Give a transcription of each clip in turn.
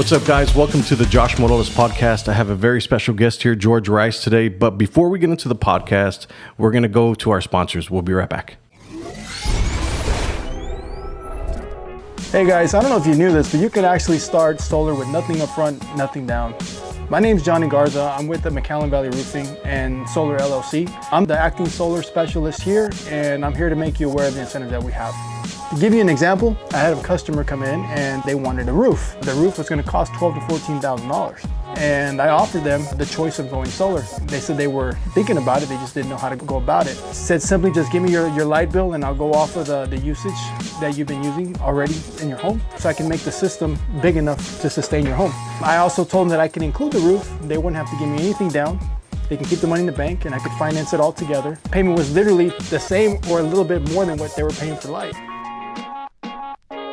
What's up, guys? Welcome to the Josh Morolas podcast. I have a very special guest here, George Rice, today. But before we get into the podcast, we're going to go to our sponsors. We'll be right back. Hey guys, I don't know if you knew this, but you can actually start solar with nothing up front, nothing down. My name's Johnny Garza. I'm with the McAllen Valley Roofing and Solar LLC. I'm the acting solar specialist here, and I'm here to make you aware of the incentives that we have. To give you an example, I had a customer come in and they wanted a roof. The roof was going to cost $12,000 to $14,000. And I offered them the choice of going solar. They said they were thinking about it, they just didn't know how to go about it. Said simply just give me your light bill and I'll go off of the usage that you've been using already in your home so I can make the system big enough to sustain your home. I also told them that I can include the roof. They wouldn't have to give me anything down. They can keep the money in the bank and I could finance it all together. Payment was literally the same or a little bit more than what they were paying for light.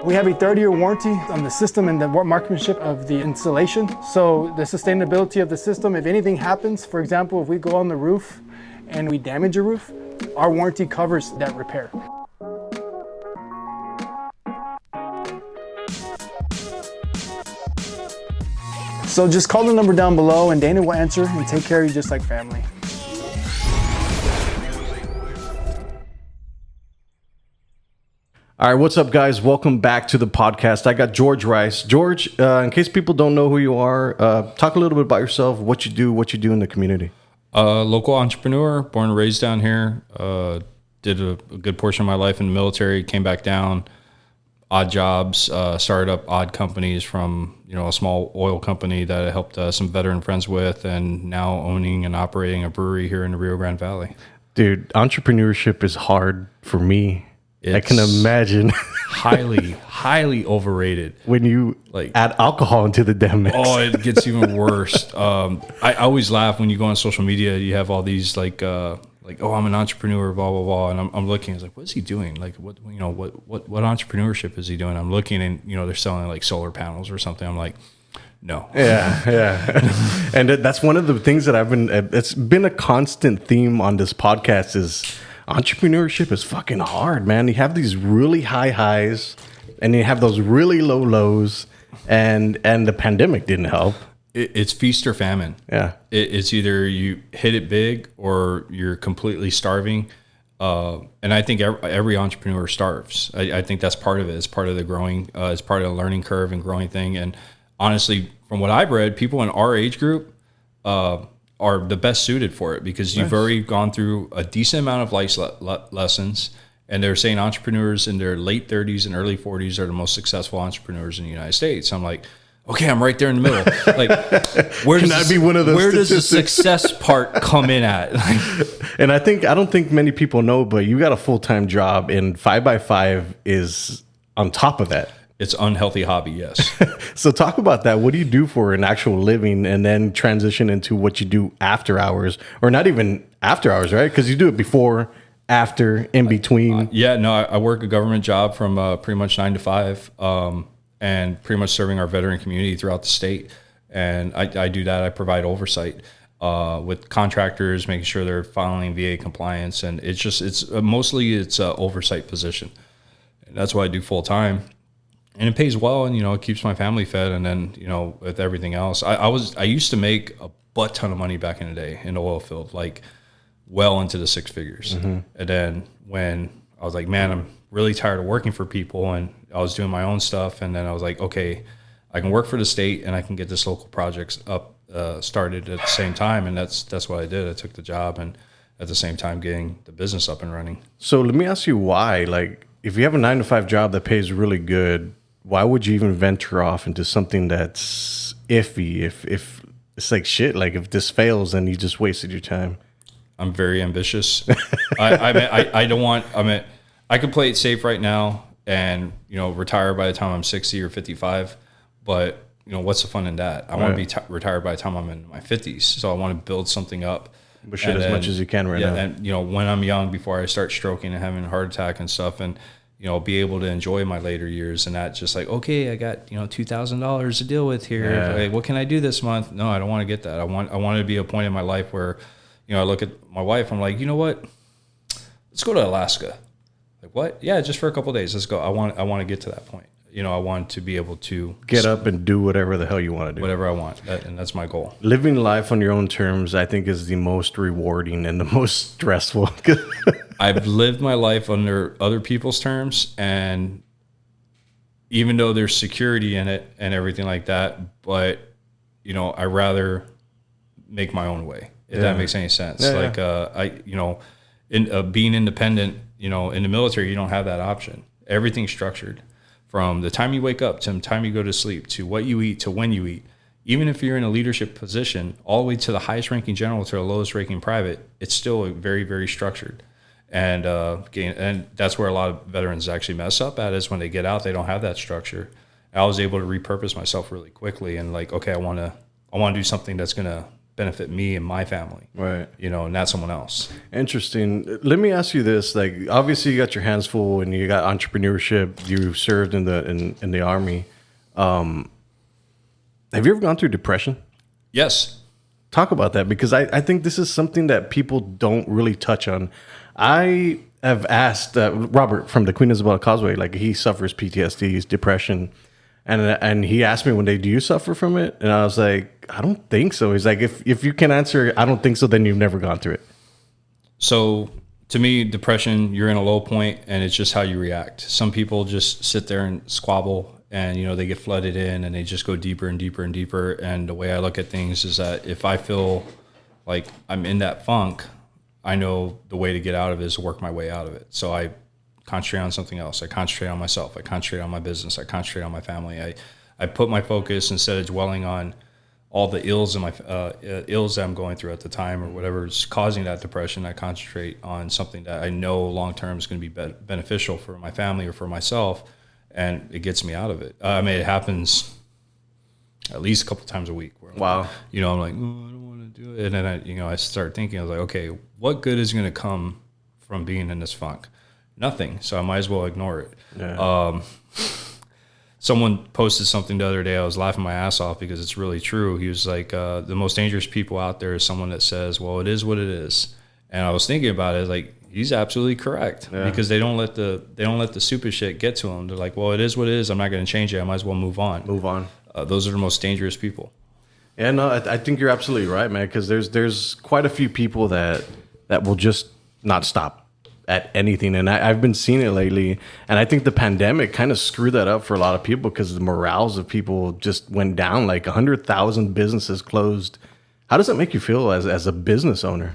We have a 30-year warranty on the system and the marksmanship of the installation. So the sustainability of the system, if anything happens, for example, if we go on the roof and we damage a roof, our warranty covers that repair. So just call the number down below and Dana will answer and take care of you just like family. All right, what's up, guys? Welcome back to the podcast. I got George Rice. George, in case people don't know who you are, talk a little bit about yourself, what you do in the community. Local entrepreneur, born and raised down here. Did a good portion of my life in the military, came back down, odd jobs, started up odd companies from a small oil company that I helped some veteran friends with, and now owning and operating a brewery here in the Rio Grande Valley. Dude, entrepreneurship is hard for me. I can imagine. highly overrated. When you add alcohol into the damn mix. Oh, it gets even worse. I always laugh when you go on social media. You have all these oh, I'm an entrepreneur, blah blah blah, and I'm looking. I was like, what is he doing? Like, what entrepreneurship is he doing? I'm looking, and they're selling like solar panels or something. I'm like, no. Yeah. And that's one of the things that it's been a constant theme on this podcast is entrepreneurship is fucking hard, man. You have these really high highs and you have those really low lows, and the pandemic didn't help. It's feast or famine. Yeah. It's either you hit it big or you're completely starving. And I think every entrepreneur starves. I think that's part of it. It's part of the growing, it's part of the learning curve and growing thing. And honestly, from what I've read, people in our age group, are the best suited for it because you've already gone through a decent amount of life lessons. And they're saying entrepreneurs in their late 30s and early 40s are the most successful entrepreneurs in the United States. I'm like, okay, I'm right there in the middle. Like, where does the success part come in at? And I don't think many people know, but you got a full-time job, and 5x5 is on top of that. It's unhealthy hobby, yes. So talk about that. What do you do for an actual living, and then transition into what you do after hours, or not even after hours, right? Because you do it before, after, in between. I work a government job from pretty much 9 to 5, and pretty much serving our veteran community throughout the state. And I do that. I provide oversight with contractors, making sure they're filing VA compliance, and it's mostly an oversight position. And that's what I do full time. And it pays well, and it keeps my family fed. And then with everything else, I used to make a butt ton of money back in the day in the oil field, like well into the six figures. Mm-hmm. And then when I was like, man, I'm really tired of working for people, and I was doing my own stuff. And then I was like, okay, I can work for the state, and I can get this local projects up started at the same time. And that's what I did. I took the job, and at the same time getting the business up and running. So let me ask you why. Like, if you have a 9 to 5 job that pays really good, why would you even venture off into something that's iffy? If it's like shit, like if this fails, then you just wasted your time. I'm very ambitious. I don't want. I could play it safe right now and retire by the time I'm 60 or 55. But what's the fun in that? I want to be retired by the time I'm in my 50s. So I want to build something up. Push it as much as you can now. And when I'm young, before I start stroking and having a heart attack and stuff, and be able to enjoy my later years, and not just like, okay, I got $2,000 to deal with here. Yeah. Like, what can I do this month? No, I don't want to get that. I want to be a point in my life where I look at my wife. I'm like, you know what? Let's go to Alaska. Like, what? Yeah, just for a couple of days. Let's go. I want to get to that point. I want to be able to Get up and do whatever the hell you want to do. whatever I want, and that's my goal. Living life on your own terms, I think, is the most rewarding and the most stressful. I've lived my life under other people's terms, and even though there's security in it and everything like that, but I rather make my own way, if that makes any sense. Being independent, in the military, you don't have that option. Everything's structured from the time you wake up to the time you go to sleep, to what you eat, to when you eat. Even if you're in a leadership position, all the way to the highest ranking general to the lowest ranking private, it's still very, very structured. And that's where a lot of veterans actually mess up at, is when they get out, they don't have that structure. I was able to repurpose myself really quickly and okay, I want to do something that's going to benefit me and my family, Right. And not someone else. Interesting. Let me ask you this: obviously, you got your hands full, and you got entrepreneurship. You served in the Army. Have you ever gone through depression? Yes. Talk about that, because I think this is something that people don't really touch on. I have asked Robert from the Queen Isabella Causeway, he suffers PTSD, depression, and he asked me one day, "Do you suffer from it?" And I was like, "I don't think so." He's like, "If you can answer, I don't think so, then you've never gone through it." So to me, depression, you're in a low point, and it's just how you react. Some people just sit there and squabble, and they get flooded in, and they just go deeper and deeper and deeper. And the way I look at things is that if I feel like I'm in that funk, I know the way to get out of it is to work my way out of it. So I concentrate on something else. I concentrate on myself. I concentrate on my business. I concentrate on my family. I put my focus, instead of dwelling on all the ills in my ills that I'm going through at the time, or whatever is causing that depression. I concentrate on something that I know long term is going to be beneficial for my family or for myself, and it gets me out of it. It happens at least a couple times a week. Where Wow. I'm like, oh, I don't want to do it, and then I start thinking, I was like, okay, what good is going to come from being in this funk? Nothing. So I might as well ignore it. Yeah. Someone posted something the other day. I was laughing my ass off because it's really true. He was like, the most dangerous people out there is someone that says, well, it is what it is. And I was thinking about it, like, he's absolutely correct, because they don't let the stupid shit get to them. They're like, well, it is what it is. I'm not going to change it. I might as well move on. Those are the most dangerous people. Yeah, no, I think you're absolutely right, man, because there's quite a few people that will just not stop at anything. And I've been seeing it lately. And I think the pandemic kind of screwed that up for a lot of people, because the morals of people just went down. 100,000 businesses closed. How does that make you feel as a business owner?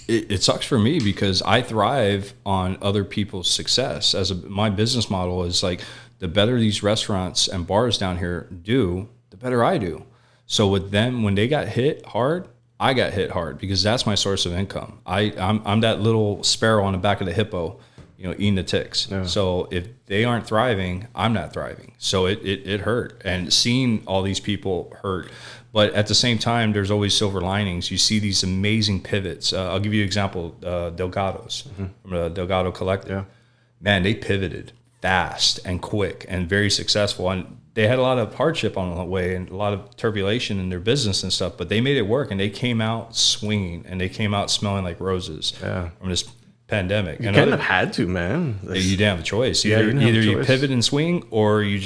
It sucks for me, because I thrive on other people's success. My business model is the better these restaurants and bars down here do, the better I do. So with them, when they got hit hard, I got hit hard, because that's my source of income. I'm that little sparrow on the back of the hippo, eating the ticks. Yeah. So if they aren't thriving, I'm not thriving. So it hurt, and seeing all these people hurt. But at the same time, there's always silver linings. You see these amazing pivots. I'll give you an example, Delgado's, from the Delgado Collective. Yeah. Man, they pivoted fast and quick and very successful. And they had a lot of hardship on the way and a lot of turbulation in their business and stuff, but they made it work, and they came out swinging, and they came out smelling like roses from this pandemic. You kind of had to, man. You didn't have a choice. Either you pivot and swing, or you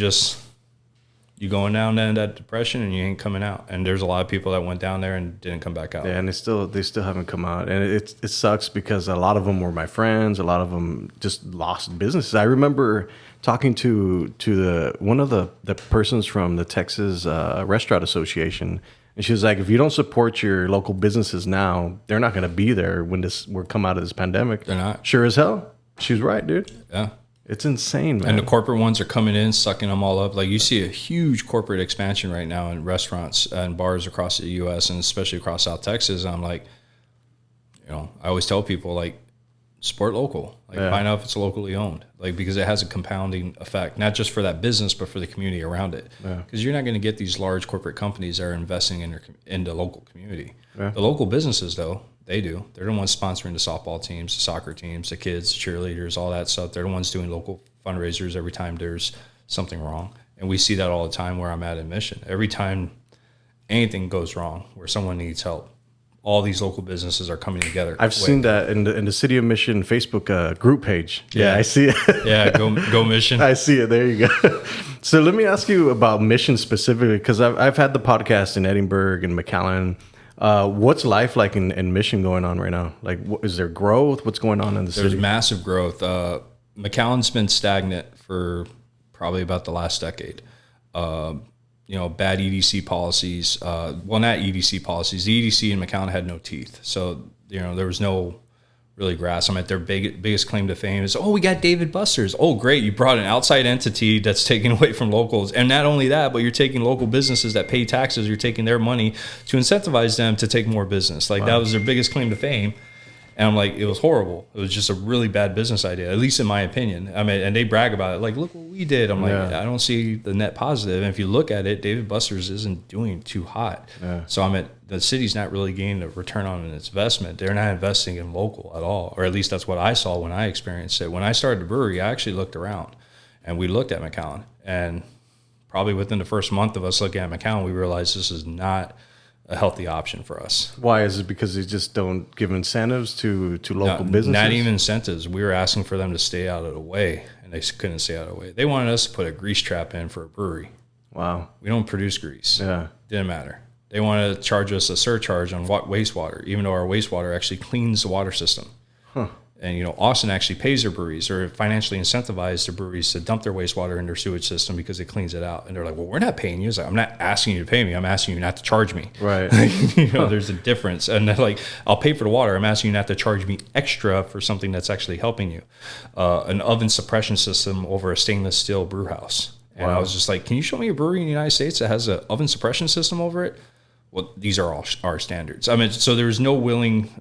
going down into that depression and you ain't coming out. And there's a lot of people that went down there and didn't come back out. Yeah, and they still haven't come out. And it sucks, because a lot of them were my friends. A lot of them just lost businesses. I remember talking to one of the persons from the Texas Restaurant Association, and she was like, if you don't support your local businesses now, they're not going to be there when we're come out of this pandemic. They're not. Sure as hell. She was right, dude. Yeah. It's insane, man. And the corporate ones are coming in, sucking them all up. You see a huge corporate expansion right now in restaurants and bars across the U.S. and especially across South Texas. And I'm like, I always tell people, support local. Find out if it's locally owned. Because it has a compounding effect, not just for that business, but for the community around it. Because you're not going to get these large corporate companies that are investing in the local community. Yeah. The local businesses, though, they do. They're the ones sponsoring the softball teams, the soccer teams, the kids, the cheerleaders, all that stuff. They're the ones doing local fundraisers every time there's something wrong. And we see that all the time where I'm at in Mission. Every time anything goes wrong, where someone needs help, all these local businesses are coming together. I've seen that in the City of Mission Facebook group page. Yeah, I see it. Yeah, go Mission. I see it. There you go. So let me ask you about Mission specifically, because I've had the podcast in Edinburgh and McAllen. What's life like in Mission going on right now? Like, is there growth? What's going on in the city? There's massive growth. McAllen's been stagnant for probably about the last decade. Bad EDC policies. Well, not EDC policies. The EDC in McAllen had no teeth. So, there was no really grass. I mean, their biggest claim to fame is, we got David Buster's. Oh, great. You brought an outside entity that's taking away from locals. And not only that, but you're taking local businesses that pay taxes. You're taking their money to incentivize them to take more business. Like, that was their biggest claim to fame. And I'm like, it was horrible. It was just a really bad business idea, at least in my opinion. I mean, and they brag about it. Like, look what we did. I'm like, I don't see the net positive. And if you look at it, David Buster's isn't doing too hot. Yeah. So the city's not really gaining a return on its investment. They're not investing in local at all, or at least that's what I saw when I experienced it. When I started the brewery, I actually looked around, and we looked at McAllen. And probably within the first month of us looking at McAllen, we realized this is not a healthy option for us. Why? Is it because they just don't give incentives to local businesses? Not even incentives. We were asking for them to stay out of the way, and they couldn't stay out of the way. They wanted us to put a grease trap in for a brewery. Wow. We don't produce grease. Yeah. Didn't matter. They wanted to charge us a surcharge on wastewater, even though our wastewater actually cleans the water system. Huh. And, Austin actually pays their breweries or financially incentivizes their breweries to dump their wastewater in their sewage system because it cleans it out. And they're like, well, we're not paying you. It's like, I'm not asking you to pay me. I'm asking you not to charge me. Right. There's a difference. And they're like, I'll pay for the water. I'm asking you not to charge me extra for something that's actually helping you. An oven suppression system over a stainless steel brew house. And I was just like, can you show me a brewery in the United States that has an oven suppression system over it? Well, these are all our standards. I mean, so there's no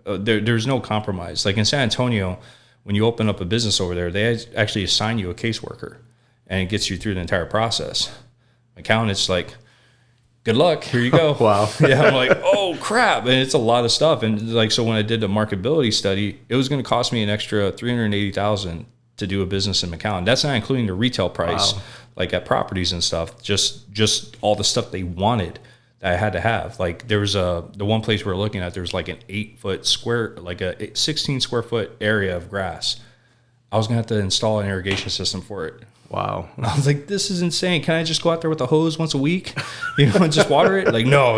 there's no compromise. Like in San Antonio, when you open up a business over there, they actually assign you a caseworker, and it gets you through the entire process. McAllen, it's like, good luck, here you go. Wow. Yeah, I'm like, oh crap, and it's a lot of stuff. And like, so when I did the marketability study, it was going to cost me an extra $380,000 to do a business in McAllen. That's not including the retail price, like at properties and stuff. Just all the stuff they wanted. I had to have. Like, there was the one place we were looking at, there was like an 8-foot square, like a 16 square foot area of grass. I was gonna have to install an irrigation system for it. Wow. And I was like, this is insane. Can I just go out there with a hose once a week, and just water it? Like, no.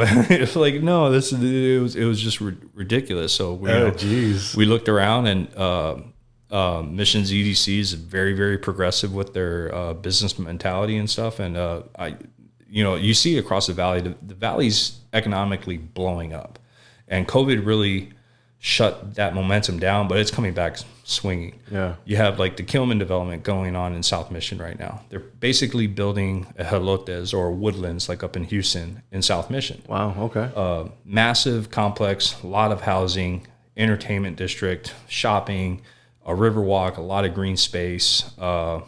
Like, no, it was just ridiculous. So we looked around, and Mission's EDC is very, very progressive with their business mentality and stuff. And you see across the valley, the valley's economically blowing up, and COVID really shut that momentum down, but it's coming back swinging. Yeah. You have like the Kilman development going on in South Mission right now. They're basically building a Helotes or Woodlands like up in Houston in South Mission. Wow. Okay. Massive complex, a lot of housing, entertainment district, shopping, a river walk, a lot of green space, what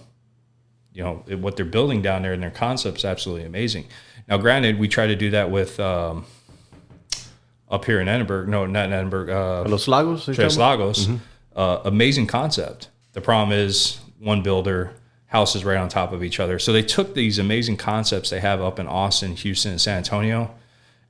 they're building down there and their concept's absolutely amazing. Now, granted, we try to do that with up here in Edinburgh. No, not in Edinburgh. Los Lagos? Los Lagos. Mm-hmm. Amazing concept. The problem is one builder, houses right on top of each other. So they took these amazing concepts they have up in Austin, Houston, and San Antonio,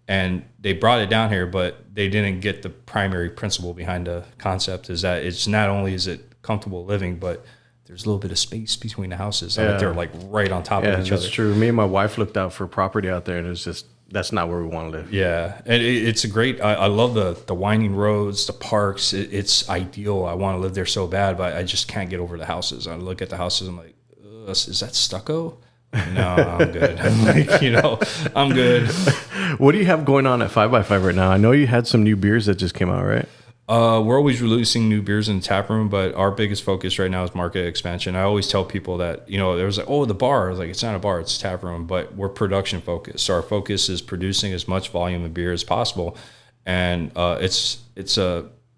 and they brought it down here, but they didn't get the primary principle behind the concept, is that it's not only is it comfortable living, but there's a little bit of space between the houses. I mean, they're like right on top of each other. That's true. Me and my wife looked out for property out there, and it's just, that's not where we want to live. Yeah. And it's a great, I love the winding roads, the parks. It's ideal. I want to live there so bad, but I just can't get over the houses. I look at the houses, I'm like, is that stucco? No, I'm good. I'm like, I'm good. What do you have going on at 5x5 right now? I know you had some new beers that just came out, right? We're always releasing new beers in the tap room, but our biggest focus right now is market expansion. I always tell people that, there was like, the bar. I was like, it's not a bar, it's a tap room, but we're production focused. So our focus is producing as much volume of beer as possible. And it's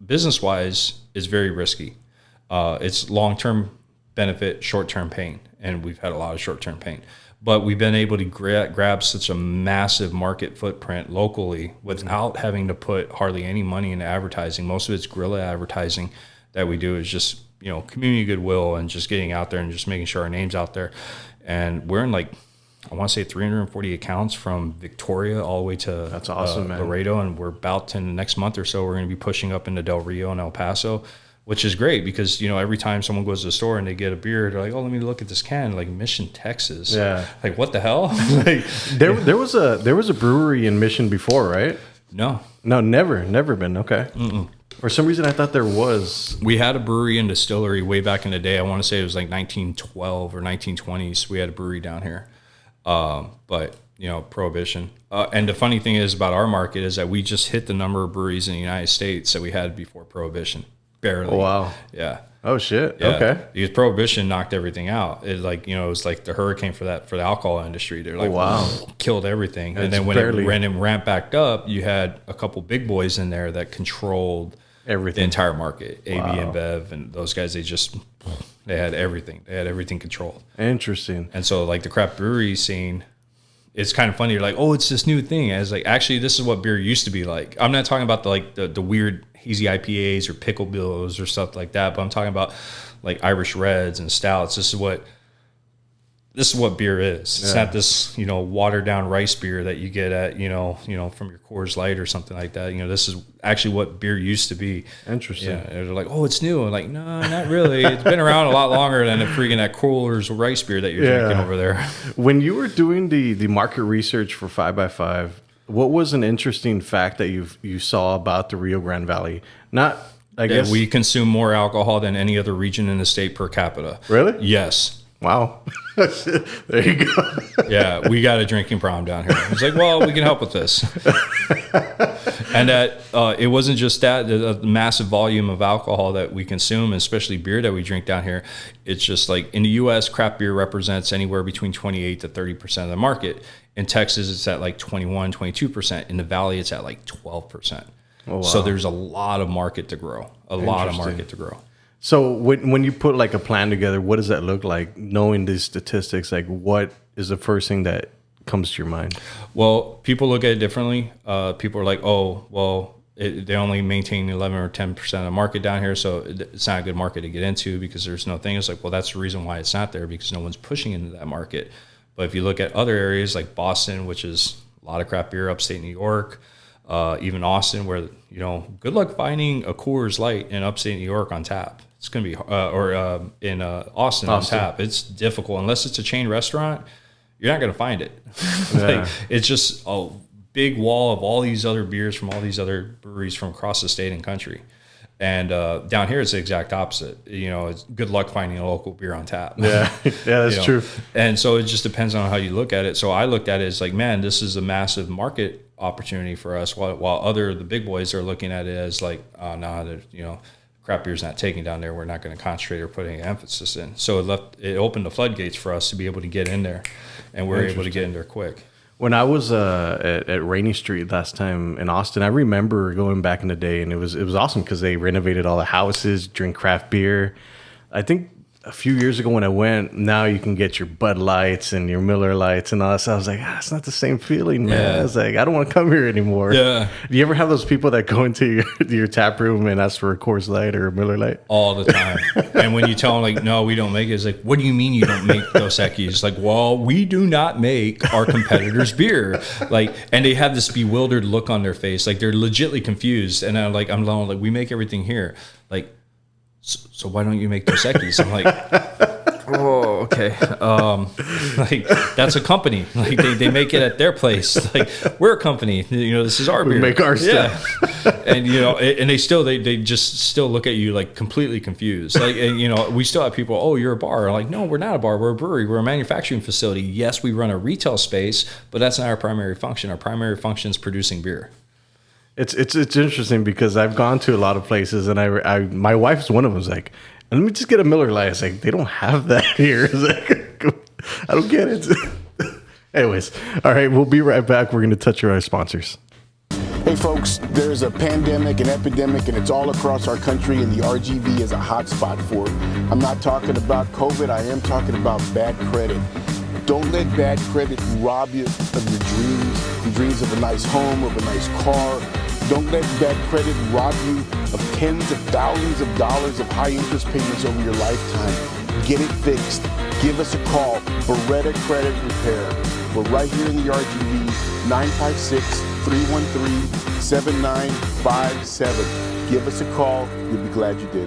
business wise, it's very risky. It's long-term benefit, short-term pain. And we've had a lot of short-term pain. But we've been able to grab such a massive market footprint locally without having to put hardly any money into advertising. Most of it's guerrilla advertising that we do is just, community goodwill and just getting out there and just making sure our name's out there. And we're in like I want to say 340 accounts from Victoria all the way to That's awesome, man. Laredo. And we're about to, in the next month or so, we're going to be pushing up into Del Rio and El Paso, which is great because, every time someone goes to the store and they get a beer, they're like, oh, let me look at this can, like Mission, Texas. Yeah. Like, what the hell? Like, There was a brewery in Mission before, right? No, never been. Okay. Mm-mm. For some reason, I thought there was. We had a brewery and distillery way back in the day. I want to say it was like 1912 or 1920s. We had a brewery down here. But, Prohibition. And the funny thing is about our market is that we just hit the number of breweries in the United States that we had before Prohibition. Barely. Oh, wow. Yeah. Oh, shit. Yeah. Okay. Because Prohibition knocked everything out. It it was like the hurricane for the alcohol industry. They're like, wow. Killed everything. It's and then when barely... it ramped back up, you had a couple big boys in there that controlled everything, the entire market. AB wow. and Bev and those guys, they had everything. They had everything controlled. Interesting. And so like the craft brewery scene, it's kind of funny. You're like, oh, it's this new thing. As like, actually, this is what beer used to be like. I'm not talking about the weird hazy IPAs or pickle billows or stuff like that, but I'm talking about like Irish Reds and stouts. This is what beer is. It's not this, watered down rice beer that you get at, from your Coors Light or something like that. This is actually what beer used to be. Interesting. Yeah. They're like, oh, it's new. I'm like, no, not really. It's been around a lot longer than the freaking that Coors rice beer that you're drinking over there. When you were doing the market research for 5x5, what was an interesting fact that you saw about the Rio Grande Valley? I guess we consume more alcohol than any other region in the state per capita. Really? Yes. Wow. There you go. Yeah, we got a drinking problem down here. It's like, well, we can help with this. And that it wasn't just that, the massive volume of alcohol that we consume, especially beer that we drink down here. It's just like in the U.S., craft beer represents anywhere between 28 to 30% of the market. In Texas, it's at like 21, 22%. In the Valley, it's at like 12%. Oh, wow. So there's a lot of market to grow, a lot of market to grow. So when you put like a plan together, what does that look like? Knowing these statistics, like what is the first thing that comes to your mind? Well, people look at it differently. People are like, oh, well, they only maintain 11 or 10% of the market down here, so it's not a good market to get into because there's no thing. It's like, well, that's the reason why it's not there, because no one's pushing into that market. But if you look at other areas like Boston, which is a lot of craft beer, upstate New York, even Austin, where, good luck finding a Coors Light in upstate New York on tap. It's going to be, in Austin on tap. It's difficult. Unless it's a chain restaurant, you're not going to find it. Yeah. It's just a big wall of all these other beers from all these other breweries from across the state and country. And down here, it's the exact opposite. It's good luck finding a local beer on tap. Yeah, that's true. And so it just depends on how you look at it. So I looked at it as like, man, this is a massive market opportunity for us. While the big boys are looking at it as like, craft beer's not taking down there. We're not going to concentrate or put any emphasis in. So it opened the floodgates for us to be able to get in there, and we're able to get in there quick. When I was at Rainy Street last time in Austin, I remember going back in the day, and it was awesome because they renovated all the houses, drink craft beer. I think a few years ago when I went, now you can get your Bud Lights and your Miller Lights and all that. So I was like, it's not the same feeling, man. Yeah. I was like, I don't want to come here anymore. Yeah. Do you ever have those people that go into your tap room and ask for a Coors Light or a Miller Light? All the time. And when you tell them, like, no, we don't make it, it's like, what do you mean you don't make Dos Equis? Like, well, we do not make our competitors' beer. Like, and they have this bewildered look on their face. Like, they're legitimately confused. And I'm like, we make everything here. Like, so why don't you make Dos Equis? I'm like, oh, okay. Like, that's a company. Like, they make it at their place. Like, we're a company. This is our beer. We make our stuff. And and they just still look at you like completely confused. Like, and we still have people, oh, you're a bar. I'm like, no, we're not a bar. We're a brewery. We're a manufacturing facility. Yes, we run a retail space, but that's not our primary function. Our primary function is producing beer. It's interesting because I've gone to a lot of places, and I my wife's one of them. Is like, let me just get a Miller Lite. It's like, they don't have that here. It's like, I don't get it. Anyways, all right, we'll be right back. We're going to touch on our sponsors. Hey folks, there's a pandemic, an epidemic, and it's all across our country, and the RGV is a hot spot for it. I'm not talking about COVID, I am talking about bad credit. Don't let bad credit rob you of your dreams of a nice home, of a nice car. Don't let bad credit rob you of tens of thousands of dollars of high interest payments over your lifetime. Get it fixed. Give us a call. Beretta Credit Repair. We're right here in the RGV, 956-313-7957. Give us a call. You'll be glad you did.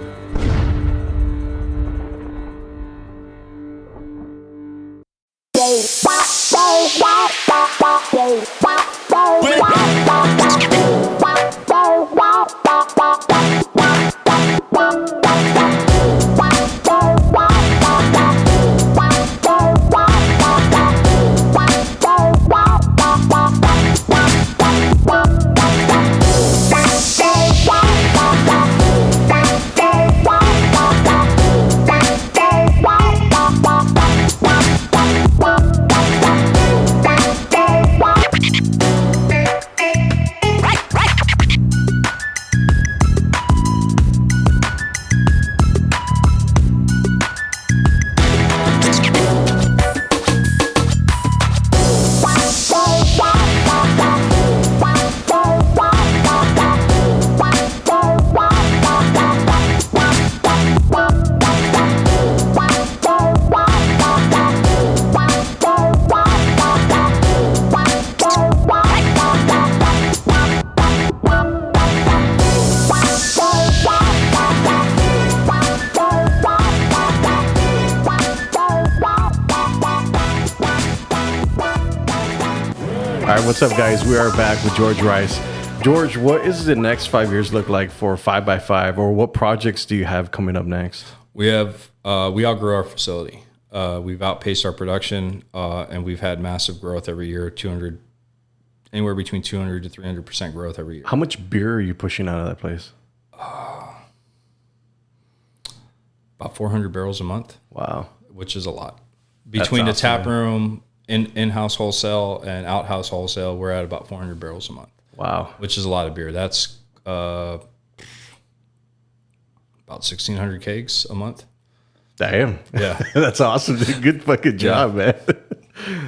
All right, what's up, guys? We are back with George Rice. George, what is the next 5 years look like for 5x5, or what projects do you have coming up next? We outgrew our facility. We've outpaced our production, and we've had massive growth every year. Anywhere between 200 to 300% growth every year. How much beer are you pushing out of that place? About 400 barrels a month. Wow, which is a lot. Between the tap room, in-house wholesale, and out-house wholesale, we're at about 400 barrels a month. Wow, which is a lot of beer. That's about 1,600 kegs a month. Damn. Yeah. That's awesome. Good fucking job, man.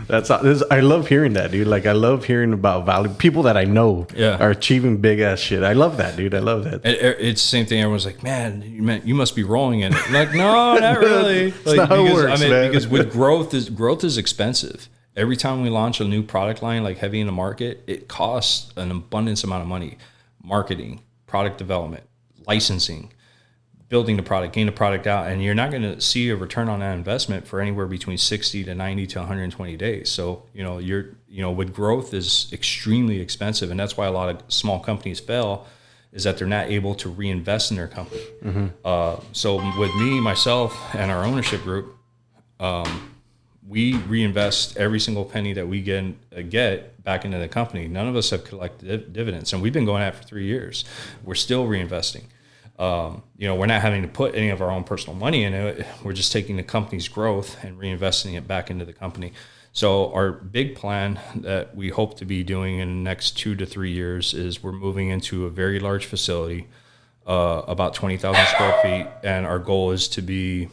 I love hearing that, dude. Like, I love hearing about value. People that I know are achieving big ass shit. I love that, dude. I love that. It's the same thing. Everyone's like, man, you must be rolling in it. I'm like, no, not really. That's not how it works, man. Because with growth is expensive. Every time we launch a new product line, like heavy in the market, it costs an abundance amount of money. Marketing, product development, licensing, building the product, getting the product out, and you're not going to see a return on that investment for anywhere between 60 to 90 to 120 days. So, with growth is extremely expensive, and that's why a lot of small companies fail, is that they're not able to reinvest in their company. Mm-hmm. So with me, myself, and our ownership group, we reinvest every single penny that we get back into the company. None of us have collected dividends, and we've been going at it for 3 years. We're still reinvesting. We're not having to put any of our own personal money in it. We're just taking the company's growth and reinvesting it back into the company. So our big plan that we hope to be doing in the next 2 to 3 years is we're moving into a very large facility, about 20,000 square feet, and our goal is to pretty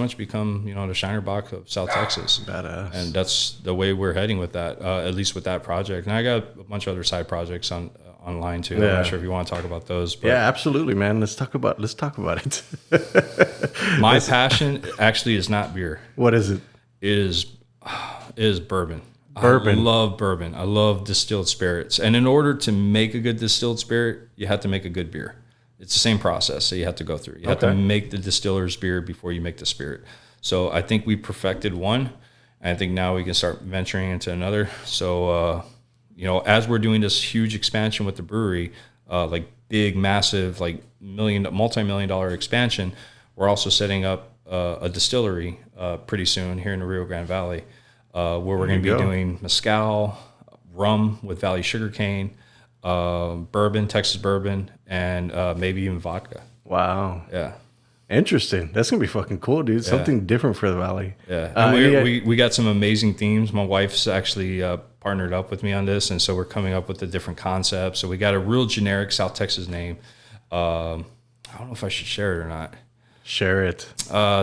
much become, the Shiner Bock of South Texas. Badass. And that's the way we're heading with that, at least with that project. And I got a bunch of other side projects online too. Yeah. I'm not sure if you want to talk about those. But yeah, absolutely, man. Let's talk about it. My passion actually is not beer. What is it? It is bourbon. Bourbon. I love bourbon. I love distilled spirits. And in order to make a good distilled spirit, you have to make a good beer. It's the same process that you have to go through. You have to make the distiller's beer before you make the spirit. So I think we perfected one. And I think now we can start venturing into another. So, as we're doing this huge expansion with the brewery, like big, massive, like multi-million dollar expansion, we're also setting up a distillery pretty soon here in the Rio Grande Valley, where we're going to be doing mezcal, rum with Valley sugarcane, bourbon, Texas bourbon, and maybe even vodka. Wow. Yeah. Interesting. That's gonna be fucking cool, dude. Something different for the Valley. Yeah. And we got some amazing themes. My wife's actually partnered up with me on this, and so we're coming up with the different concepts. So we got a real generic South Texas name. I don't know if I should share it or not. Share it.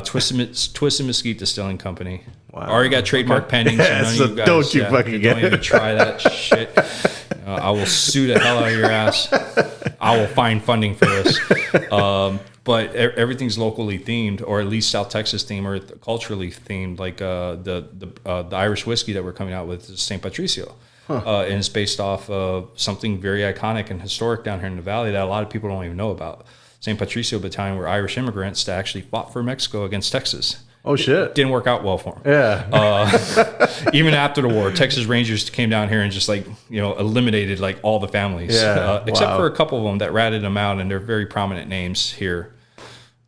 Twisted Mesquite Distilling Company. Wow. Already got trademark pending. So don't you fucking get it. Don't even try that shit. I will sue the hell out of your ass. I will find funding for this. But everything's locally themed, or at least South Texas themed, or culturally themed. Like the Irish whiskey that we're coming out with is St. Patricio. And it's based off of something very iconic and historic down here in the valley that a lot of people don't even know about. St. Patricio Battalion were Irish immigrants that actually fought for Mexico against Texas. Oh, shit. Didn't work out well for them. Yeah. Even after the war, Texas Rangers came down here and just eliminated like all the families, except for a couple of them that ratted them out, and they're very prominent names here.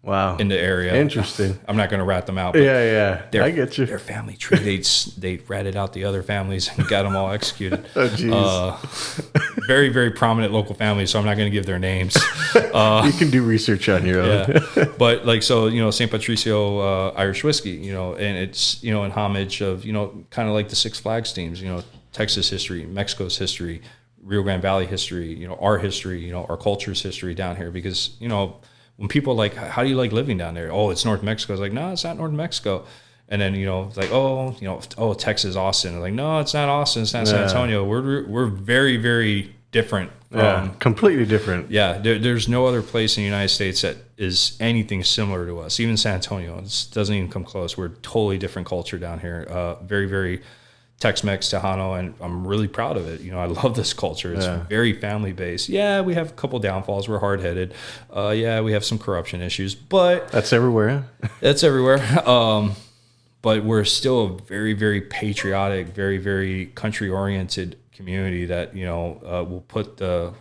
Wow. In the area. Interesting. I'm not going to rat them out. But yeah. I get you. Their family tree, they ratted out the other families and got them all executed. Oh, jeez. Very, very prominent local families, so I'm not going to give their names. You can do research on your own. Yeah. But St. Patricio Irish whiskey, and it's, in homage of, kind of like the Six Flags themes, Texas history, Mexico's history, Rio Grande Valley history, our history, our culture's history down here. Because, when people are like, how do you like living down there? Oh, it's North Mexico. It's like, no, it's not North Mexico. And then, it's like, oh, Texas, Austin. Like, no, it's not Austin. It's not San Antonio. We're very, very different. Completely different. Yeah, there's no other place in the United States that is anything similar to us. Even San Antonio, it doesn't even come close. We're totally different culture down here. Very, very Tex-Mex, Tejano, and I'm really proud of it. I love this culture. It's very family-based. Yeah, we have a couple downfalls. We're hard-headed. Yeah, we have some corruption issues, but that's everywhere. That's everywhere. But we're still a very, very patriotic, very, very country-oriented community that will put the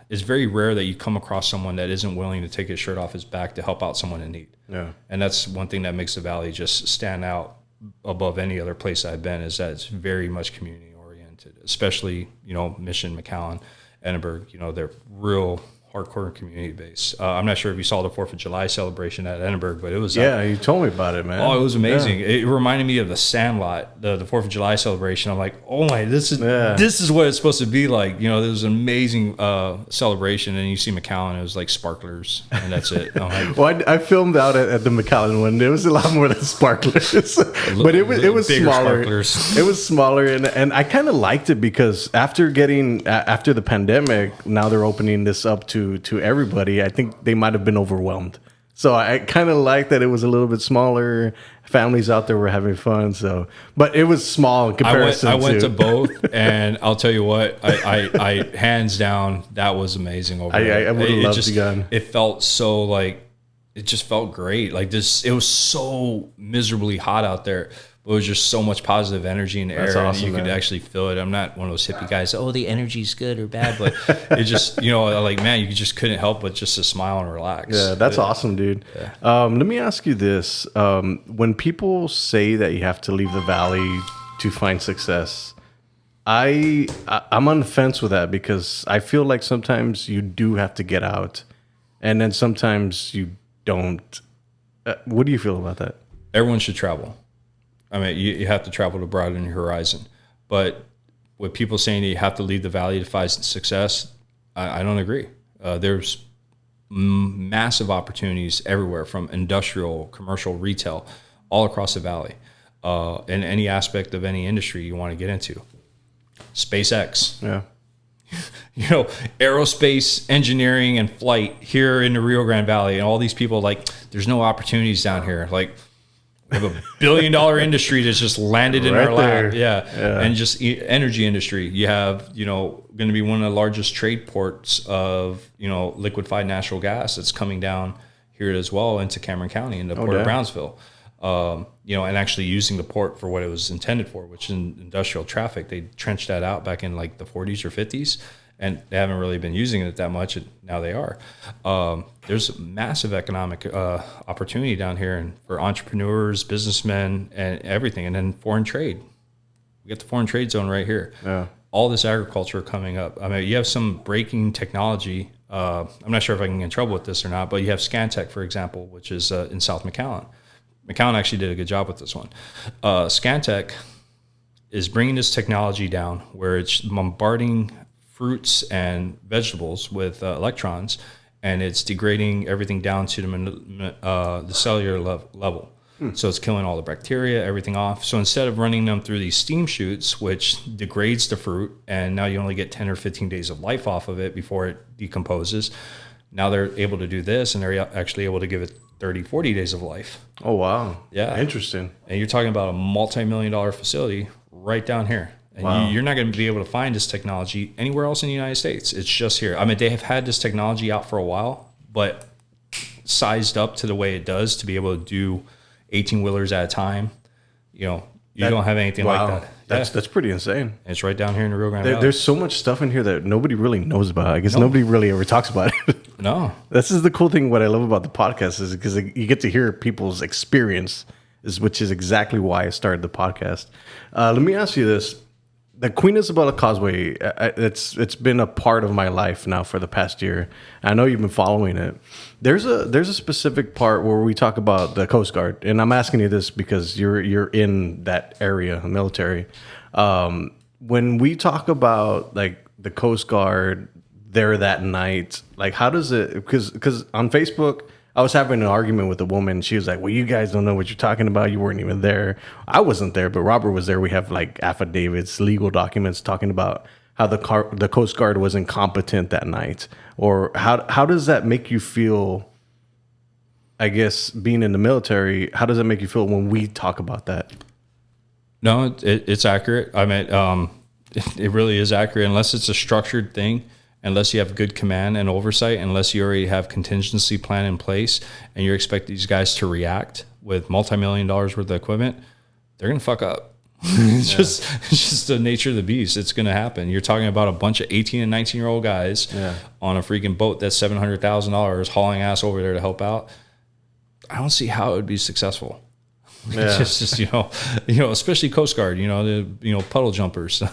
It's very rare that you come across someone that isn't willing to take his shirt off his back to help out someone in need. Yeah, and that's one thing that makes the Valley just stand out above any other place I've been, is that it's very much community oriented, especially, Mission, McAllen, Edinburgh, they're real hardcore community based. I'm not sure if you saw the 4th of July celebration at Edinburgh, but it was you told me about it, man. Oh, it was amazing. It reminded me of the Sandlot, the 4th of July celebration. I'm like, oh my, this is what it's supposed to be like. There was an amazing celebration, and you see McAllen, it was like sparklers, and that's it. I'm like, well, I filmed out at the McAllen one. There was a lot more than sparklers, but it was smaller. Sparklers. It was smaller, and I kind of liked it because after the pandemic, now they're opening this up to everybody. I think they might have been overwhelmed. So I kind of like that it was a little bit smaller. Families out there were having fun. So, but it was small in comparison. I went to both, and I'll tell you what, I hands down, that was amazing over there. I would have loved to go. It felt so like, it just felt great. Like this, it was so miserably hot out there. It was just so much positive energy in the air, awesome, and you could actually feel it. I'm not one of those hippie guys, oh, the energy's good or bad, but it just, like, man, you just couldn't help but just to smile and relax. Yeah, that's awesome, dude. Yeah. Let me ask you this. When people say that you have to leave the Valley to find success, I'm on the fence with that, because I feel like sometimes you do have to get out, and then sometimes you don't. What do you feel about that? Everyone should travel. I mean, you have to travel to broaden your horizon. But with people saying that you have to leave the Valley to find success, I don't agree. There's massive opportunities everywhere, from industrial, commercial, retail, all across the Valley, in any aspect of any industry you want to get into. SpaceX. Yeah. Aerospace engineering and flight here in the Rio Grande Valley, and all these people, like, there's no opportunities down here. Like, we have $1 billion industry that's just landed in our lap. Yeah. And just energy industry. You have, going to be one of the largest trade ports of, liquefied natural gas that's coming down here as well into Cameron County, into Port of Brownsville. And actually using the port for what it was intended for, which is industrial traffic. They trenched that out back in like the 40s or 50s. And they haven't really been using it that much, and now they are. There's massive economic opportunity down here, and for entrepreneurs, businessmen, and everything. And then foreign trade. We got the foreign trade zone right here. Yeah. All this agriculture coming up. I mean, you have some breaking technology. I'm not sure if I can get in trouble with this or not, but you have Scantech, for example, which is in South McAllen. McAllen actually did a good job with this one. Scantech is bringing this technology down where it's bombarding fruits and vegetables with electrons, and it's degrading everything down to the cellular level. So it's killing all the bacteria, everything off. So instead of running them through these steam chutes, which degrades the fruit, and now you only get 10 or 15 days of life off of it before it decomposes, now they're able to do this, and they're actually able to give it 30, 40 days of life. Oh, wow. Yeah. Interesting. And you're talking about a multi-million-dollar facility right down here. And Wow. you're not going to be able to find this technology anywhere else in the United States. It's just here. I mean, they have had this technology out for a while, but sized up to the way it does to be able to do 18-wheelers at a time, you don't have anything like that. That's pretty insane. And it's right down here in the Rio Grande Valley. There's so much stuff in here that nobody really knows about. I guess nobody really ever talks about it. No. This is the cool thing. What I love about the podcast is because you get to hear people's experience, which is exactly why I started the podcast. Let me ask you this. The Queen Isabella Causeway, it's been a part of my life now for the past year. I know you've been following it. There's a specific part where we talk about the Coast Guard, and I'm asking you this because you're in that area, military. When we talk about like the Coast Guard there that night, like how does it? Because on Facebook, I was having an argument with a woman. She was like, well, you guys don't know what you're talking about. You weren't even there. I wasn't there, but Robert was there. We have like affidavits, legal documents talking about how the Coast Guard was incompetent that night. Or how does that make you feel, I guess, being in the military? How does that make you feel when we talk about that? No, it's accurate. I mean, it really is accurate unless it's a structured thing. Unless you have good command and oversight, unless you already have contingency plan in place and you expect these guys to react with multi-million dollars worth of equipment, they're going to fuck up. It's just the nature of the beast. It's going to happen. You're talking about a bunch of 18 and 19-year-old guys on a freaking boat that's $700,000 hauling ass over there to help out. I don't see how it would be successful. Yeah. It's just, especially Coast Guard, the puddle jumpers.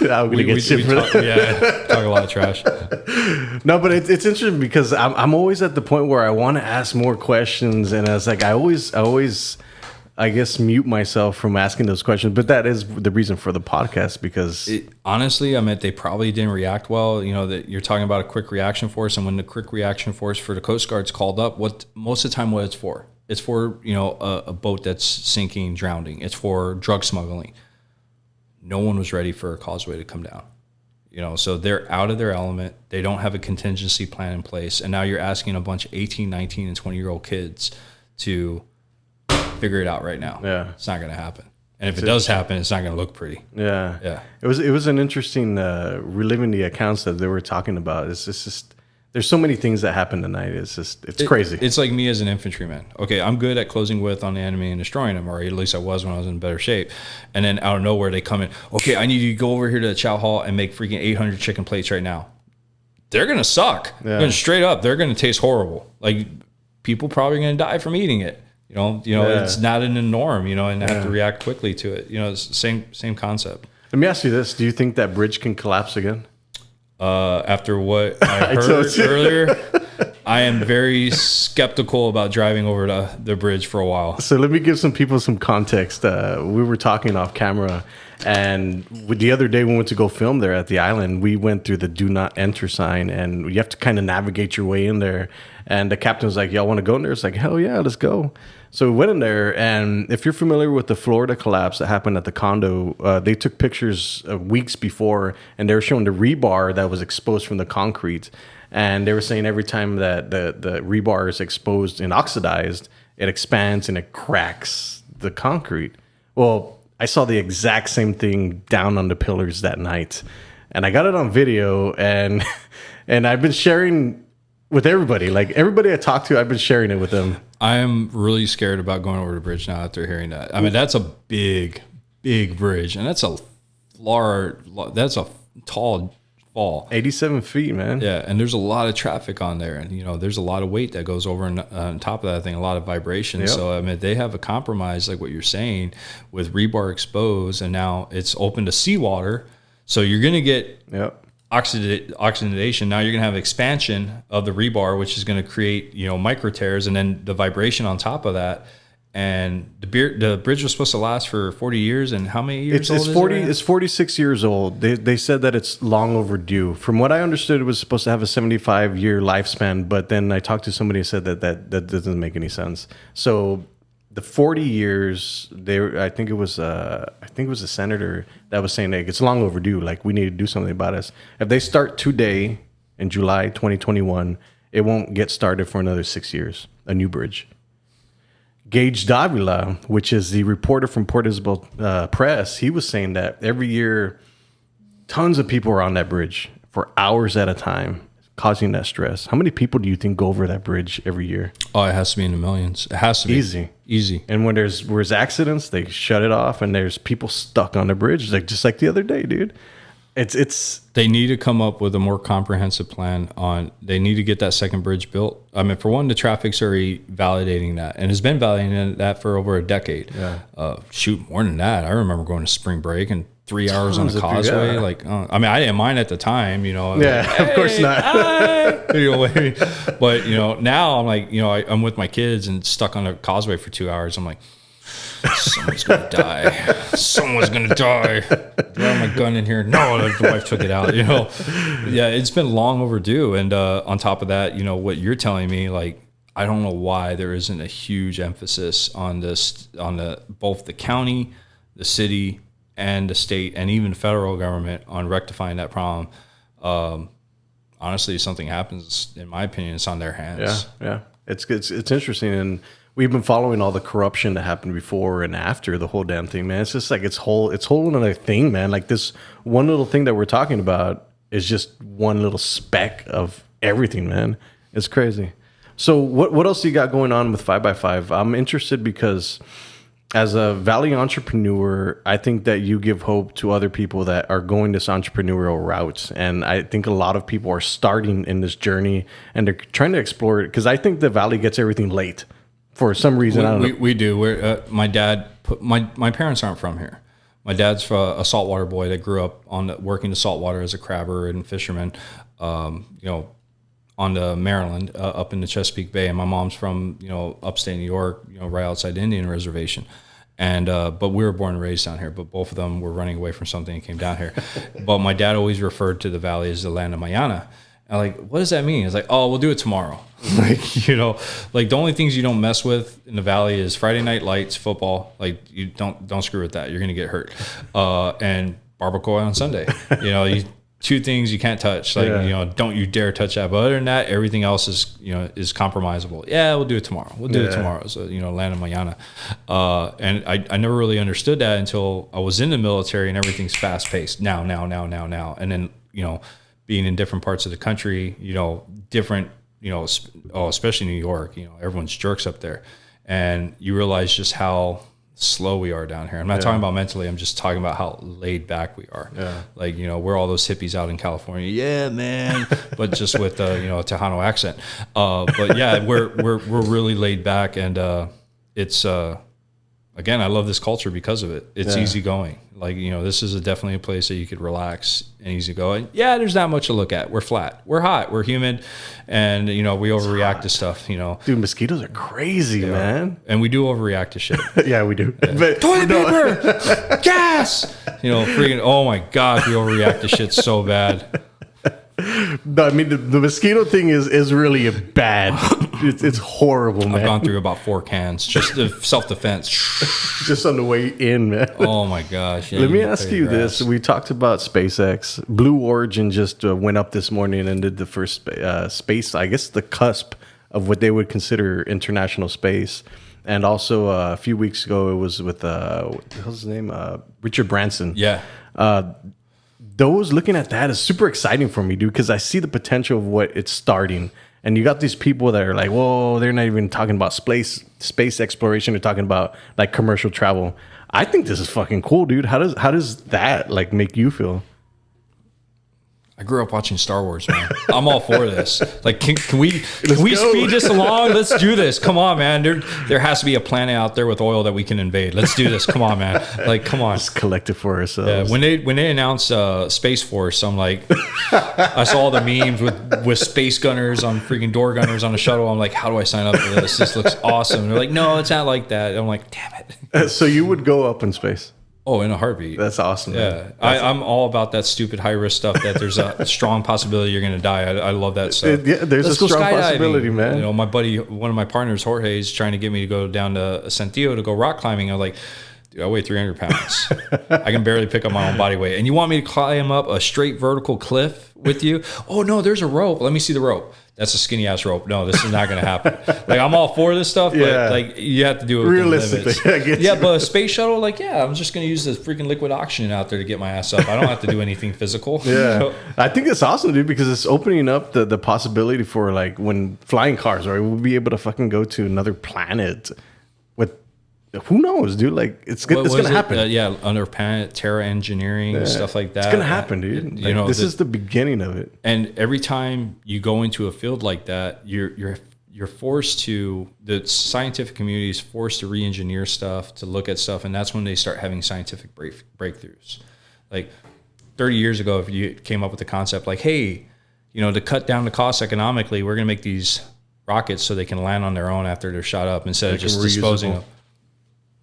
I'm gonna get shit for that. Talk a lot of trash. No, but it's interesting because I'm always at the point where I want to ask more questions, and it's like I always I guess mute myself from asking those questions. But that is the reason for the podcast because honestly, I mean, they probably didn't react well. That you're talking about a quick reaction force, and when the quick reaction force for the Coast Guard's called up, what most of the time what it's for a boat that's sinking, drowning. It's for drug smuggling. No one was ready for a causeway to come down, so they're out of their element. They don't have a contingency plan in place. And now you're asking a bunch of 18, 19 and 20-year-old kids to figure it out right now. Yeah. It's not going to happen. And if it does happen, it's not going to look pretty. Yeah. Yeah. It was an interesting, reliving the accounts that they were talking about. It's just, there's so many things that happen tonight. It's crazy. It's like me as an infantryman. Okay, I'm good at closing with on the enemy and destroying them, or at least I was when I was in better shape. And then out of nowhere, they come in. Okay, I need you to go over here to the chow hall and make freaking 800 chicken plates right now. They're gonna suck. Yeah. Straight up, they're gonna taste horrible. Like people probably gonna die from eating it. It's not in the norm. And have to react quickly to it. It's the same concept. Let me ask you this: do you think that bridge can collapse again? After what I heard earlier, I am very skeptical about driving over the bridge for a while. So let me give some people some context. We were talking off camera, and the other day we went to go film there at the island. We went through the do not enter sign, and you have to kind of navigate your way in there. And the captain was like, y'all want to go in there? It's like, hell yeah, let's go. So we went in there, and if you're familiar with the Florida collapse that happened at the condo, they took pictures weeks before, and they were showing the rebar that was exposed from the concrete. And they were saying every time that the rebar is exposed and oxidized, it expands and it cracks the concrete. Well, I saw the exact same thing down on the pillars that night. And I got it on video, and I've been sharing with everybody. Like everybody I talk to, I've been sharing it with them. I am really scared about going over the bridge now after hearing that. I mean, that's a big bridge, and that's a tall fall. 87 feet, man. Yeah, and there's a lot of traffic on there, and there's a lot of weight that goes over on top of that thing, a lot of vibration. Yep. So I mean, they have a compromise, like what you're saying, with rebar exposed, and now it's open to seawater. So you're going to get oxidation. Now you're going to have expansion of the rebar, which is going to create micro tears, and then the vibration on top of that. and the bridge was supposed to last for 40 years. And how many years It's old 40. is it? It's 46 years old. They said that it's long overdue. From what I understood, it was supposed to have a 75-year lifespan. But then I talked to somebody who said that doesn't make any sense. So the 40 years, I think it was a senator that was saying like it's long overdue. Like we need to do something about this. If they start today in July 2021, it won't get started for another 6 years. A new bridge. Gage Davila, which is the reporter from Port Isabel Press, he was saying that every year, tons of people are on that bridge for hours at a time, causing that stress. How many people do you think go over that bridge every year? Oh, it has to be in the millions. It has to be easy. And when there's accidents, they shut it off, and there's people stuck on the bridge, like just like the other day, dude. It's They need to come up with a more comprehensive plan on. They need to get that second bridge built. I mean, for one, the traffic's already validating that, and has been validating that for over a decade. Yeah. Shoot, more than that. I remember going to spring break and 3 hours on Tons the of causeway. yeah. Like, I mean, I didn't mind at the time, you know. Yeah, like, of course not. You know what I mean? But you know, now I'm like, you know, I'm with my kids and stuck on a causeway for 2 hours. I'm like, someone's gonna die. Someone's gonna die. Do I have my gun in here? No, the wife took it out. You know, yeah, it's been long overdue. And on top of that, you know, what you're telling me, like, I don't know why there isn't a huge emphasis on this, on both the county, the city, and the state, and even the federal government on rectifying that problem. Honestly, if something happens, in my opinion, it's on their hands. Yeah. It's interesting, and we've been following all the corruption that happened before and after the whole damn thing, man. It's just like it's whole another thing, man. Like this one little thing that we're talking about is just one little speck of everything, man. It's crazy. So what else you got going on with 5x5? I'm interested because as a Valley entrepreneur, I think that you give hope to other people that are going this entrepreneurial route. And I think a lot of people are starting in this journey and they're trying to explore it, because I think the Valley gets everything late for some reason. I don't know. We do. My dad my parents aren't from here. My dad's a saltwater boy that grew up working the saltwater as a crabber and fisherman, you know, on the Maryland, up in the Chesapeake Bay. And my mom's from, you know, upstate New York, you know, right outside the Indian Reservation. And, but we were born and raised down here, but both of them were running away from something and came down here. But my dad always referred to the Valley as the land of Mayana. And like, what does that mean? It's like, oh, we'll do it tomorrow. Like, you know, like the only things you don't mess with in the Valley is Friday night lights, football. Like you don't screw with that. You're going to get hurt. And barbacoa on Sunday, you know, two things you can't touch. Like, you know, don't you dare touch that. But other than that, everything else is, you know, is compromisable. Yeah, we'll do it tomorrow. We'll do it tomorrow. So, you know, land of Mayana. And I never really understood that until I was in the military and everything's fast paced. Now. And then, you know, being in different parts of the country, you know, different, you know, especially New York, you know, everyone's jerks up there. And you realize just how slow we are down here. I'm not talking about mentally. I'm just talking about how laid back we are. Yeah. Like, you know, we're all those hippies out in California. Yeah, man. But just with you know, a Tejano accent. But yeah, we're really laid back, and it's again, I love this culture because of it. It's easygoing. Like, you know, this is definitely a place that you could relax and easy go. And yeah, there's not much to look at. We're flat. We're hot. We're humid. And, you know, we overreact to stuff, you know. Dude, mosquitoes are crazy, man. And we do overreact to shit. Yeah, we do. But, toilet paper! Gas! You know, freaking, oh my gosh, we overreact to shit so bad. No, I mean, the mosquito thing is really bad. It's horrible, man. I've gone through about 4 cans, just the self-defense. Just on the way in, man. Oh my gosh. Yeah, Let me ask you this. We talked about SpaceX. Blue Origin just went up this morning and did the first space, I guess the cusp of what they would consider international space. And also a few weeks ago, it was with, what the hell's his name? Richard Branson. Yeah. Those looking at that is super exciting for me, dude, because I see the potential of what it's starting. And you got these people that are like, whoa, they're not even talking about space exploration. They're talking about like commercial travel. I think this is fucking cool, dude. How does that like make you feel? I grew up watching Star Wars, man. I'm all for this. Like, can we go. speed this along? Let's do this. Come on, man. There has to be a planet out there with oil that we can invade. Let's do this. Come on, man. Like, come on. Just collect it for ourselves. Yeah, when they announced Space Force, I'm like, I saw all the memes with space gunners on freaking door gunners on a shuttle. I'm like, how do I sign up for this? This looks awesome. And they're like, no, it's not like that. And I'm like, damn it. So you would go up in space? Oh, in a heartbeat. That's awesome. Yeah, I'm all about that stupid high risk stuff. That there's a strong possibility you're going to die. I love that stuff. Yeah, there's a strong possibility, man. You know, my buddy, one of my partners, Jorge, is trying to get me to go down to Santillo to go rock climbing. I'm like, dude, I weigh 300 pounds. I can barely pick up my own body weight. And you want me to climb up a straight vertical cliff with you? Oh no, there's a rope. Let me see the rope. That's a skinny ass rope. No, this is not going to happen. Like, I'm all for this stuff, but like, you have to do it realistically. I guess. Yeah, but a space shuttle, like, yeah, I'm just going to use this freaking liquid oxygen out there to get my ass up. I don't have to do anything physical. Yeah, I think it's awesome, dude, because it's opening up the possibility for, like, when flying cars, right? We'll be able to fucking go to another planet with, who knows, dude? Like, it's going to happen. Yeah, under planet Terra engineering, stuff like that. It's going to happen, dude. You know, this is the beginning of it. And every time you go into a field like that, you're forced to, the scientific community is forced to re-engineer stuff, to look at stuff, and that's when they start having scientific breakthroughs. Like 30 years ago, if you came up with the concept like, hey, you know, to cut down the cost economically, we're going to make these rockets so they can land on their own after they're shot up instead of just disposing of.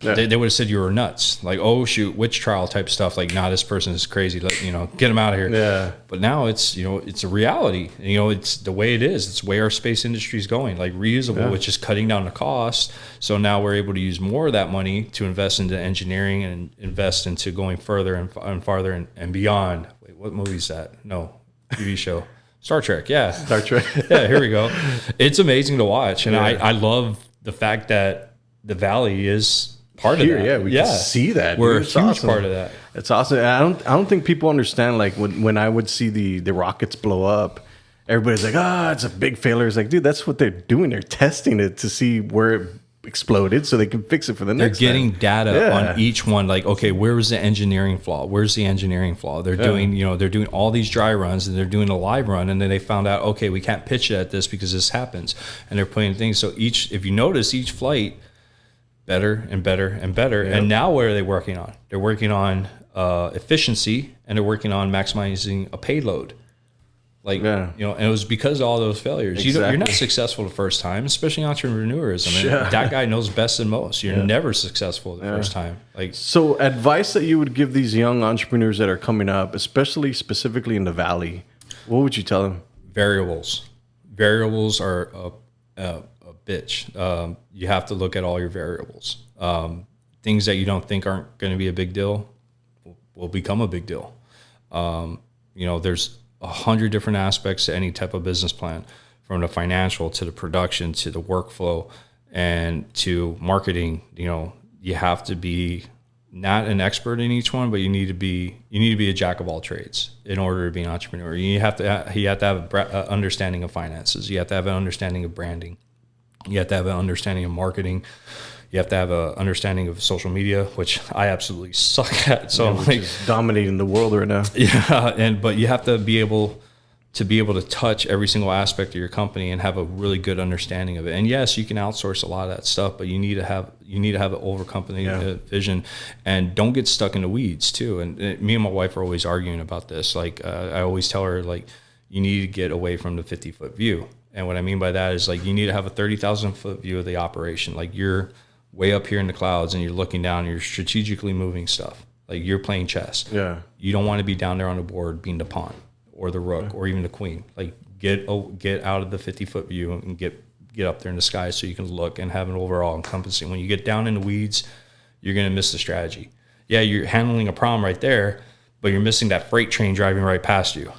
Yeah. They would have said you were nuts. Like, oh shoot, witch trial type stuff. Like, nah, this person is crazy. Let, you know, get him out of here. Yeah. But now it's, you know, it's a reality. You know, it's the way it is. It's the way our space industry is going. Like, reusable, which is cutting down the cost. So now we're able to use more of that money to invest into engineering and invest into going further and farther and beyond. Wait, what movie is that? No, TV show. Star Trek. Yeah. Star Trek. Yeah, here we go. It's amazing to watch. And I love the fact that the Valley is part of that. Yeah, we can see that. We're dude. a huge part of that. It's awesome. And I don't think people understand, like, when I would see the rockets blow up, everybody's like, it's a big failure. It's like, dude, that's what they're doing. They're testing it to see where it exploded so they can fix it for the next time. They're getting data on each one. Like, okay, where was the engineering flaw? Where's the engineering flaw? They're doing, you know, they're doing all these dry runs and they're doing a live run. And then they found out, okay, we can't pitch it at this because this happens. And they're putting things. So if you notice, each flight, better and better and better. Yep. And now what are they working on? They're working on efficiency, and they're working on maximizing a payload. Like, you know, and it was because of all those failures. Exactly. You're not successful the first time, especially entrepreneurs. I mean, that guy knows best and most. You're never successful the first time. Like, so advice that you would give these young entrepreneurs that are coming up, especially specifically in the Valley, what would you tell them? Variables. Variables are a bitch. You have to look at all your variables. Things that you don't think aren't going to be a big deal will become a big deal. You know, there's 100 different aspects to any type of business plan, from the financial to the production to the workflow and to marketing. You know, you have to be not an expert in each one, but you need to be a jack of all trades in order to be an entrepreneur. You have to have an understanding of finances. You have to have an understanding of branding. You have to have an understanding of marketing. You have to have an understanding of social media, which I absolutely suck at. So which is dominating the world right now. Yeah, but you have to be able to touch every single aspect of your company and have a really good understanding of it. And yes, you can outsource a lot of that stuff, but you need to have an over company vision, and don't get stuck in the weeds too. And me and my wife are always arguing about this. Like, I always tell her, like, you need to get away from the 50-foot view. And what I mean by that is, like, you need to have a 30,000-foot view of the operation. Like, you're way up here in the clouds and you're looking down and you're strategically moving stuff. Like, you're playing chess. Yeah. You don't want to be down there on the board being the pawn or the rook or even the queen. Like, get out of the 50-foot view and get up there in the sky so you can look and have an overall encompassing. When you get down in the weeds, you're going to miss the strategy. Yeah, you're handling a problem right there, but you're missing that freight train driving right past you.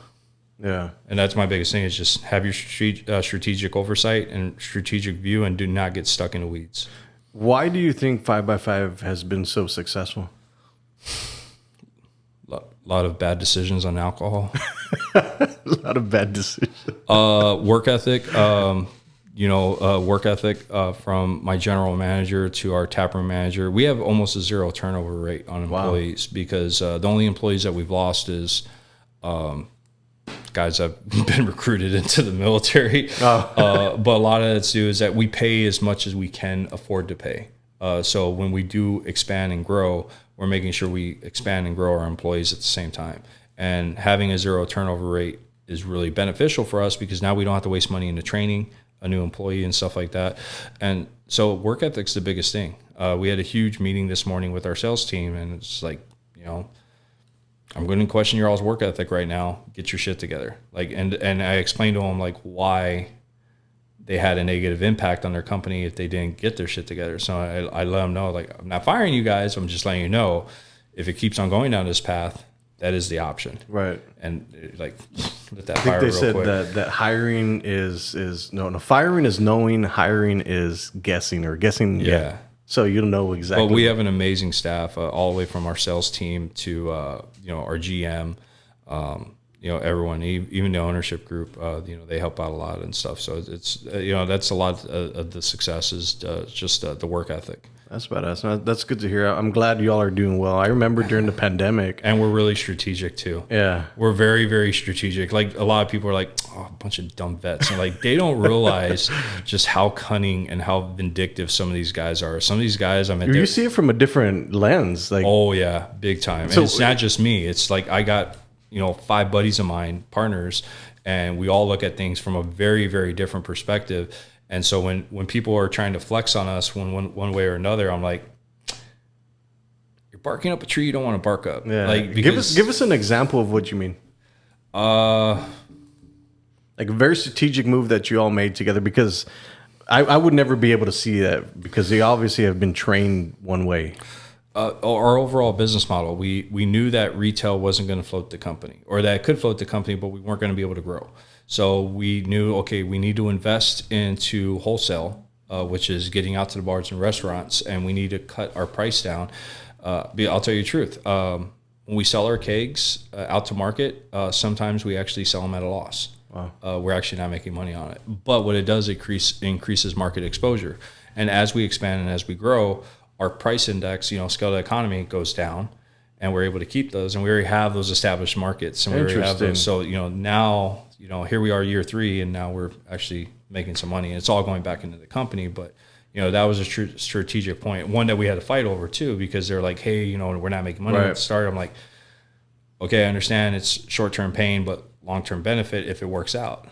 Yeah. And that's my biggest thing, is just have your strategic oversight and strategic view, and do not get stuck in the weeds. Why do you think 5x5 has been so successful? A lot of bad decisions on alcohol. A lot of bad decisions. Work ethic. Work ethic from my general manager to our taproom manager. We have almost a 0 turnover rate on employees because the only employees that we've lost is guys have been recruited into the military. But a lot of that's due is that we pay as much as we can afford to pay. So when we do expand and grow, we're making sure we expand and grow our employees at the same time. And having a 0 turnover rate is really beneficial for us because now we don't have to waste money into training a new employee and stuff like that. And so work ethic's the biggest thing. We had a huge meeting this morning with our sales team, and it's like, you know, I'm going to question your all's work ethic right now. Get your shit together. Like, and I explained to them like why they had a negative impact on their company if they didn't get their shit together. So I let them know, like, I'm not firing you guys. I'm just letting you know if it keeps on going down this path, that is the option. Right. And like, let that I fire think they real said quick. that hiring is no, firing is knowing, hiring is guessing or guessing. Yeah. So you don't know exactly. But we have an amazing staff, all the way from our sales team to, you know, our GM, you know, everyone, even the ownership group, you know, they help out a lot and stuff. So it's, you know, that's a lot of the success is just the work ethic. That's badass. That's good to hear. I'm glad y'all are doing well. I remember during the pandemic. And we're really strategic too. Yeah. We're very, very strategic. Like a lot of people are like, oh, a bunch of dumb vets. And like, they don't realize just how cunning and how vindictive some of these guys are. Some of these guys, I mean, You see it from a different lens. Like, oh yeah, big time. So- And it's not just me. It's like, I got, you know, 5 buddies of mine, partners, and we all look at things from a very, very different perspective. And so when people are trying to flex on us one way or another, I'm like, you're barking up a tree you don't want to bark up. yeah. Like, give us an example of what you mean. Like a very strategic move that you all made together, because I would never be able to see that because they obviously have been trained one way. Our overall business model, we knew that retail wasn't going to float the company, or that it could float the company, but we weren't going to be able to grow. So we knew, okay, we need to invest into wholesale, which is getting out to the bars and restaurants, and we need to cut our price down. I'll tell you the truth. When we sell our kegs out to market, sometimes we actually sell them at a loss. Wow. We're actually not making money on it. But what it does, increases market exposure. And as we expand and as we grow, our price index, you know, scale to economy goes down, and we're able to keep those. And we already have those established markets, and we already have those. So, you know, now, you know, here we are year 3, and now we're actually making some money, and it's all going back into the company. But, you know, that was a strategic point, one that we had to fight over too, because they're like, hey, you know, we're not making money at the start. I'm like, okay, I understand it's short-term pain, but long-term benefit if it works out.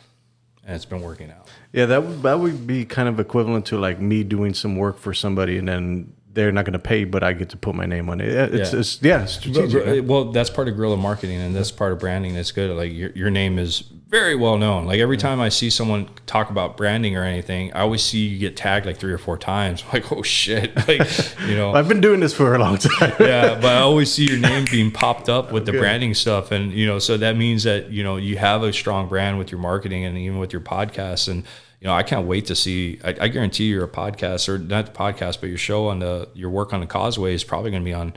And it's been working out. Yeah, that would be kind of equivalent to like me doing some work for somebody and then they're not going to pay, but I get to put my name on it. It's strategic. Well, that's part of guerrilla marketing, and that's part of branding. That's good. Like your name is very well known. Like every time I see someone talk about branding or anything, I always see you get tagged like 3 or 4 times. I'm like, oh shit, like, you know. I've been doing this for a long time. Yeah, but I always see your name being popped up with the branding stuff, and you know, so that means that, you know, you have a strong brand with your marketing and even with your podcast. And you know, I can't wait to see. I guarantee your podcast, or not the podcast, but your show on your work on the Causeway is probably going to be on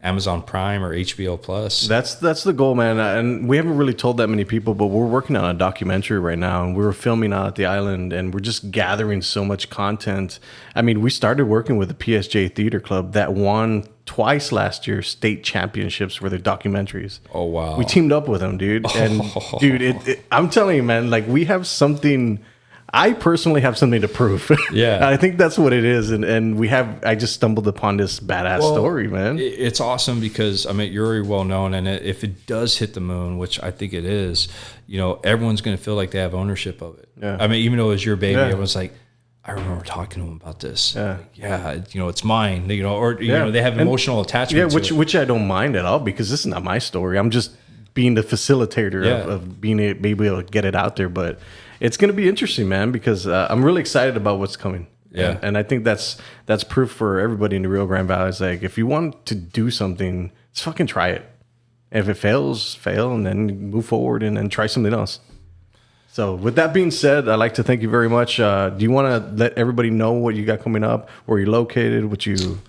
Amazon Prime or HBO Plus. That's the goal, man. And we haven't really told that many people, but we're working on a documentary right now, and we were filming out at the island, and we're just gathering so much content. I mean, we started working with the PSJ Theater Club that won twice last year state championships for their documentaries. Oh wow! We teamed up with them, dude. And dude, I'm telling you, man, like we have something. I personally have something to prove. Yeah. I think that's what it is. And I just stumbled upon this badass story, man. It's awesome because, I mean, you're already well known. And if it does hit the moon, which I think it is, you know, everyone's going to feel like they have ownership of it. Yeah. I mean, even though it's your baby, everyone's like, I remember talking to him about this. Yeah. Like, you know, it's mine, you know, or, you know, they have emotional attachment to it. Which I don't mind at all, because this is not my story. I'm just being the facilitator of being able to get it out there. But it's going to be interesting, man, because I'm really excited about what's coming. Yeah. And I think that's proof for everybody in the Rio Grande Valley. It's like, if you want to do something, just fucking try it. And if it fails, fail, and then move forward and then try something else. So with that being said, I'd like to thank you very much. Do you want to let everybody know what you got coming up, where you're located, what you...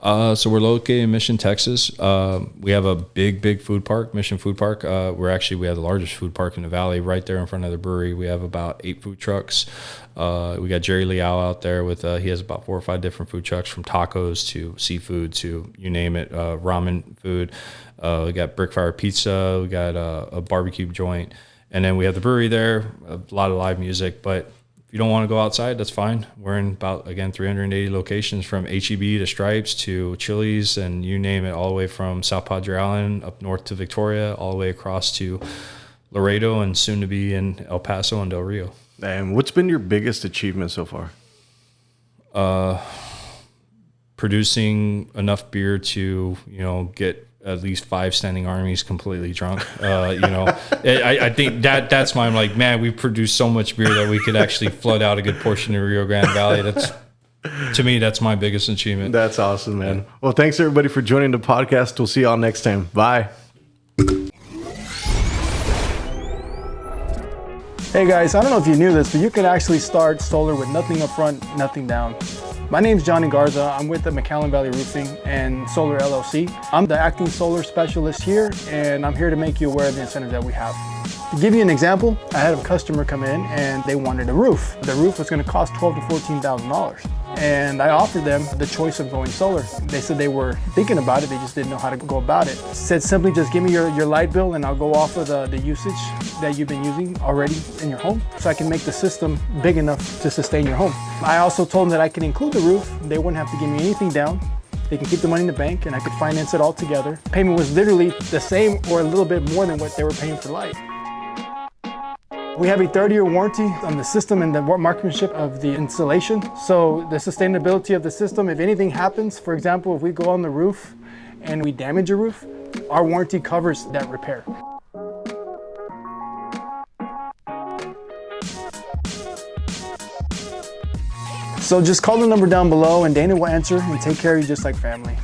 So we're located in Mission, Texas. We have a big food park, Mission Food Park. We have the largest food park in the valley, right there in front of the brewery. We have about 8 food trucks. We got Jerry Liao out there with, he has about 4 or 5 different food trucks, from tacos to seafood to you name it, ramen food. We got brick fire pizza. We got a barbecue joint. And then we have the brewery there, a lot of live music. But if you don't want to go outside, that's fine. We're in about, again, 380 locations, from H-E-B to Stripes to Chili's, and you name it, all the way from South Padre Island up north to Victoria, all the way across to Laredo, and soon to be in El Paso and Del Rio. And what's been your biggest achievement so far? Producing enough beer to, get at least 5 standing armies completely drunk. I think that's why I'm like, man, we've produced so much beer that we could actually flood out a good portion of Rio Grande Valley. To me, that's my biggest achievement. That's awesome, man. Yeah. Well, thanks everybody for joining the podcast. We'll see y'all next time. Bye. Hey guys, I don't know if you knew this, but you can actually start solar with nothing up front, nothing down. My name's Johnny Garza. I'm with the McAllen Valley Roofing and Solar LLC. I'm the acting solar specialist here, and I'm here to make you aware of the incentives that we have. To give you an example, I had a customer come in and they wanted a roof. The roof was going to cost $12,000 to $14,000. And I offered them the choice of going solar. They said they were thinking about it, they just didn't know how to go about it. Said simply, just give me your light bill and I'll go off of the usage that you've been using already in your home, so I can make the system big enough to sustain your home. I also told them that I can include the roof. They wouldn't have to give me anything down. They can keep the money in the bank and I could finance it all together. Payment was literally the same or a little bit more than what they were paying for light. We have a 30-year warranty on the system and the marksmanship of the installation. So the sustainability of the system, if anything happens, for example, if we go on the roof and we damage a roof, our warranty covers that repair. So just call the number down below and Dana will answer and take care of you just like family.